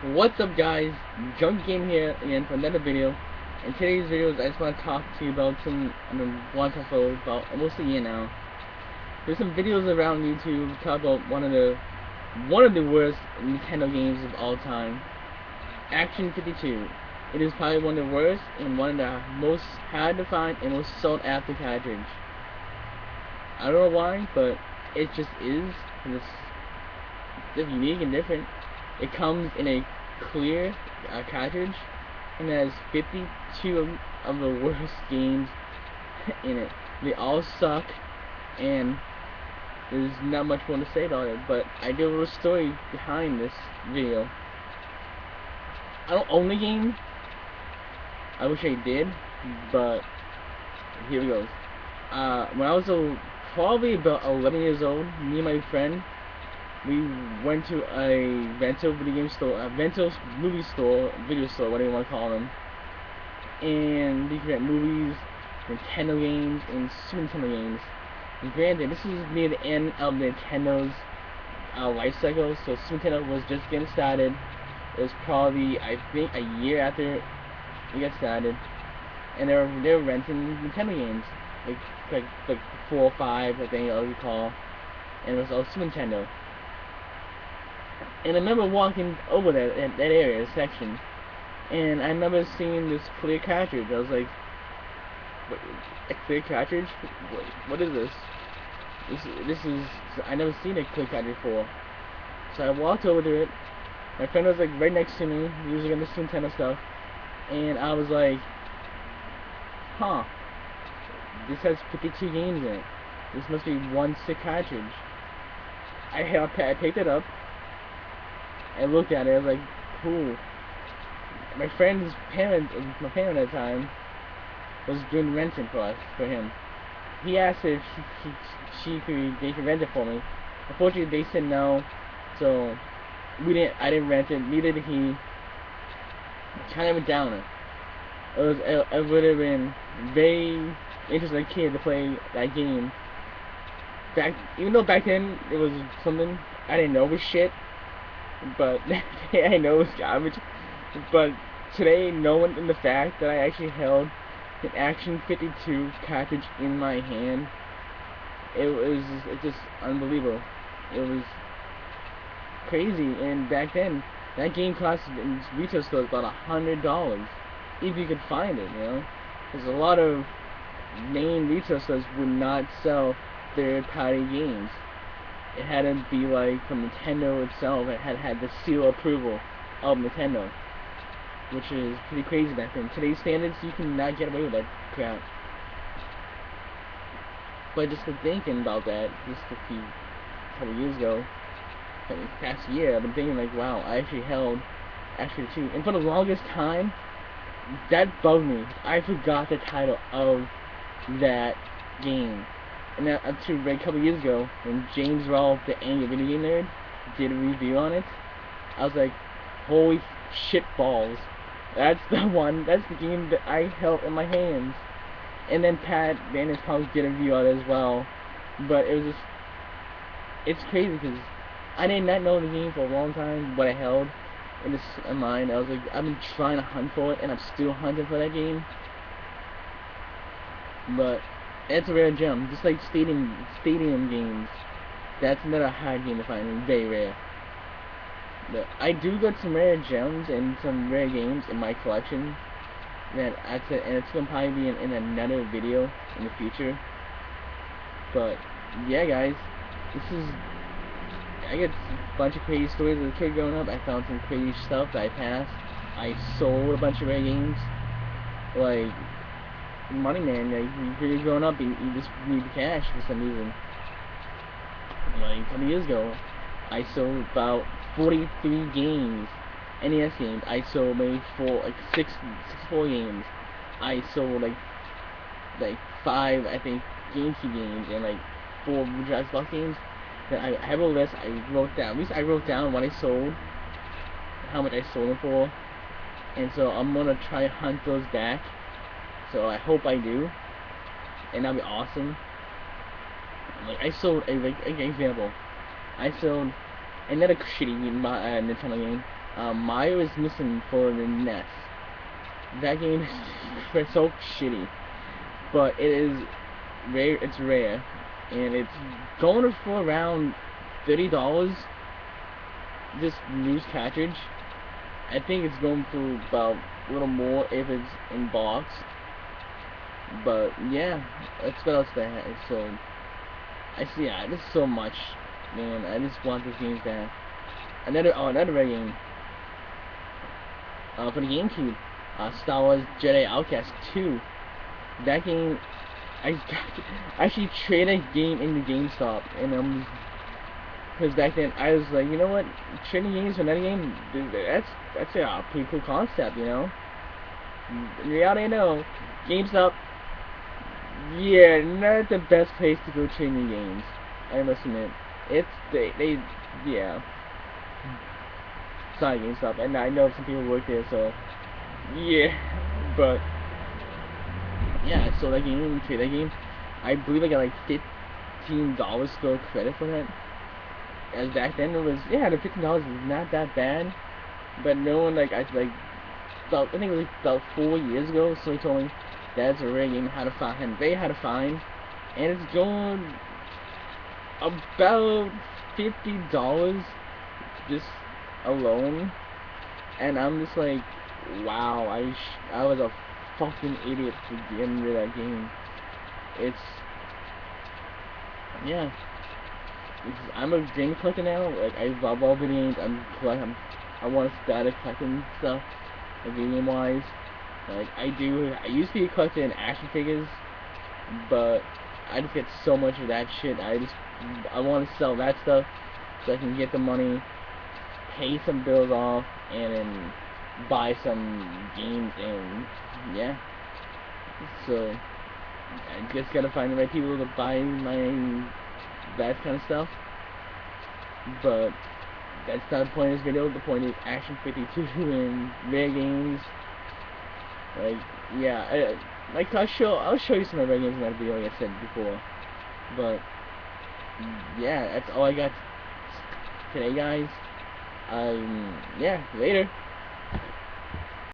What's up, guys? Junk Game here again for another video. In today's videos, I just want to talk to you about some I've been wanting to talk for about almost a year now. There's some videos around YouTube talk about one of the worst Nintendo games of all time, Action 52. It is probably one of the worst and one of the most hard to find and most sought after cartridge. I don't know why, but it just is. It's just unique and different. It comes in a clear cartridge and it has 52 of the worst games in it. They all suck, and there's not much more to say about it, but I do a little story behind this video. I don't own the game. I wish I did, but here it goes. When I was probably about 11 years old, me and my friend, we went to a rental video game store, a rental movie store, video store, whatever you want to call them, and we could rent movies, Nintendo games, and Super Nintendo games. And granted, this is near the end of Nintendo's life cycle, so Super Nintendo was just getting started. It was probably, I think, a year after we got started, and they were renting Nintendo games, like 4 or 5, I think I recall, and it was all Super Nintendo. And I remember walking over that area, section, and I remember seeing this clear cartridge. I was like, what, a clear cartridge? What is this? This is, I never seen a clear cartridge before. So I walked over to it. My friend was like right next to me. He was looking at the Super Nintendo stuff, and I was like, huh, this has 52 games in it. This must be one sick cartridge. I picked it up. I looked at it, I was like, cool. My friend's parents, my parent at the time, was doing renting for him. He asked if they could rent it for me. Unfortunately, they said no, so I didn't rent it, neither did he. Kind of a downer. It would have been very interesting kid to play that game. Even though back then it was something I didn't know was shit, but I know it's garbage. But today, knowing the fact that I actually held an Action 52 cartridge in my hand, it's just unbelievable. It was crazy. And back then, that game cost in retail stores about $100, if you could find it. You know, there's a lot of main retail stores would not sell third-party games. It had to be like from Nintendo itself. It had the seal approval of Nintendo, which is pretty crazy back then. Today's standards, you cannot get away with that crap. But just thinking about that, just couple years ago, past year, I've been thinking like, wow, I actually held Action 2, and for the longest time, that bugged me. I forgot the title of that game. And up to a couple years ago, when James Rolfe, the Angry Video Game Nerd, did a review on it, I was like, holy shit balls. That's the one, that's the game that I held in my hands. And then Pat Vander's probably did a review on it as well. But it was just, it's crazy because I did not know the game for a long time, what I held in mind. I was like, I've been trying to hunt for it, and I'm still hunting for that game. But it's a rare gem, just like stadium games. That's another hard game to find, and very rare. But I do got some rare gems and some rare games in my collection. And it's gonna probably be in another video in the future. But yeah, guys, I got a bunch of crazy stories as a kid growing up. I found some crazy stuff that I passed. I sold a bunch of rare games, like money, man. Like, when you're growing up, you just need cash for some reason. Like a couple years ago, I sold about 43 games, NES games. I sold maybe 64 games. I sold like 5, I think, GameCube games and like 4 Xbox games. Then I have a list. I wrote down. At least I wrote down what I sold, how much I sold them for, and so I'm gonna try to hunt those back. So I hope I do, and that'll be awesome. Like I sold an example. I sold another shitty Nintendo game. Mario is missing for the NES. That game is so shitty, but it is rare. It's rare, and it's going for around $30. This news cartridge. I think it's going for about a little more if it's in box. But yeah, that's what else they have. So I see. Yeah, there's so much, man. I just want these games to have another rare game. For the GameCube, Star Wars Jedi Outcast 2. That game, I actually traded a game in the GameStop, and because back then I was like, you know what, trading games for another game, dude, that's a pretty cool concept, you know. In reality, no, GameStop, yeah, not the best place to go trade your games. I must admit, it's they yeah. Sorry, GameStop, and I know some people work there, so yeah, but yeah, I sold that game, trade that game. I believe I got like $15 still credit for that. As back then it was, yeah, the $15 is not that bad, but no one like I think it was like about 4 years ago. So he told me that's a rare game how to find, and they had to find, and it's going about $50 just alone, and I'm just like, wow, I was a fucking idiot for getting rid of that game. It's yeah. I'm a game collector now. Like I love all video games. I want to start collecting stuff, like video game wise. Like I do. I used to be a collector in action figures, but I just get so much of that shit. I want to sell that stuff so I can get the money, pay some bills off, and then buy some games. And yeah, so I just gotta find the right people to buy my that kind of stuff. But that's not the point of this video. The point is Action 52 and rare games. Like, yeah, I'll show you some of the rare games in that video, like I said before. But yeah, that's all I got today, guys. Yeah, later.